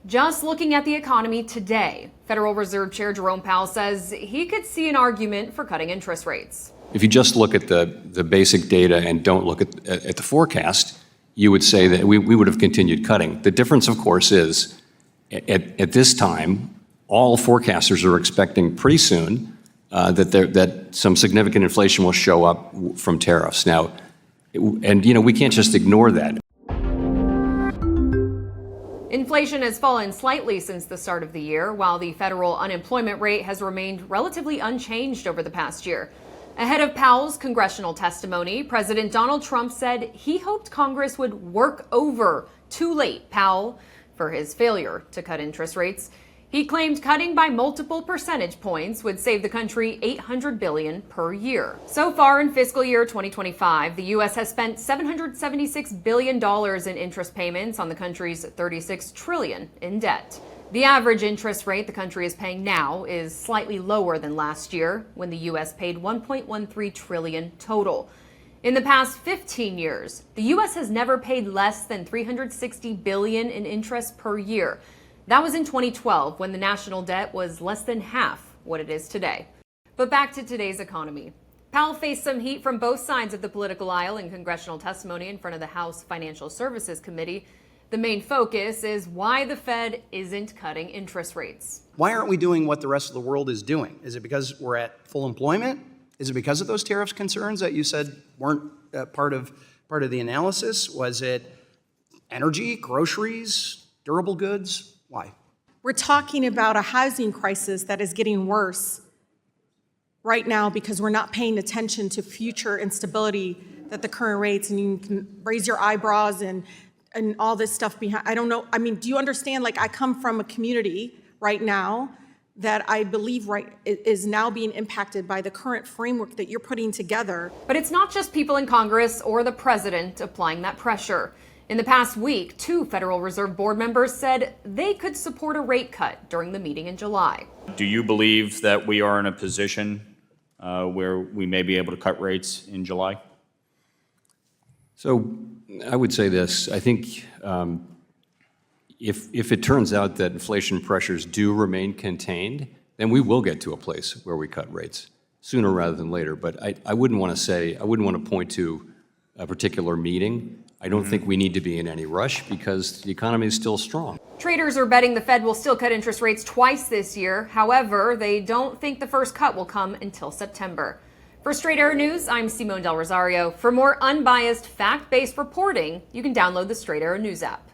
Just looking at the economy today, Federal Reserve Chair Jerome Powell says he could see an argument for cutting interest rates. If you just look at the basic data and don't look at the forecast, you would say that we would have continued cutting. The difference, of course, is at this time, all forecasters are expecting pretty soon that some significant inflation will show up from tariffs. Now, we can't just ignore that. Inflation has fallen slightly since the start of the year, while the federal unemployment rate has remained relatively unchanged over the past year. Ahead of Powell's congressional testimony, President Donald Trump said he hoped Congress would work over too late Powell for his failure to cut interest rates. He claimed cutting by multiple percentage points would save the country $800 billion per year. So far in fiscal year 2025, the U.S. has spent $776 billion in interest payments on the country's $36 trillion in debt. The average interest rate the country is paying now is slightly lower than last year, when the U.S. paid $1.13 trillion total. In the past 15 years, the U.S. has never paid less than $360 billion in interest per year. That was in 2012, when the national debt was less than half what it is today. But back to today's economy. Powell faced some heat from both sides of the political aisle in congressional testimony in front of the House Financial Services Committee. The main focus is why the Fed isn't cutting interest rates. Why aren't we doing what the rest of the world is doing? Is it because we're at full employment? Is it because of those tariffs concerns that you said weren't part of the analysis? Was it energy, groceries, durable goods? Why? We're talking about a housing crisis that is getting worse right now because we're not paying attention to future instability that the current rates, and you can raise your eyebrows and all this stuff behind. I don't know. I mean, do you understand? Like, I come from a community right now that I believe is now being impacted by the current framework that you're putting together. But it's not just people in Congress or the president applying that pressure. In the past week, 2 Federal Reserve Board members said they could support a rate cut during the meeting in July. Do you believe that we are in a position where we may be able to cut rates in July? So I would say this. I think if it turns out that inflation pressures do remain contained, then we will get to a place where we cut rates sooner rather than later. But I wouldn't want to point to a particular meeting. I don't think we need to be in any rush because the economy is still strong. Traders are betting the Fed will still cut interest rates twice this year. However, they don't think the first cut will come until September. For Straight Arrow News, I'm Simone Del Rosario. For more unbiased, fact-based reporting, you can download the Straight Arrow News app.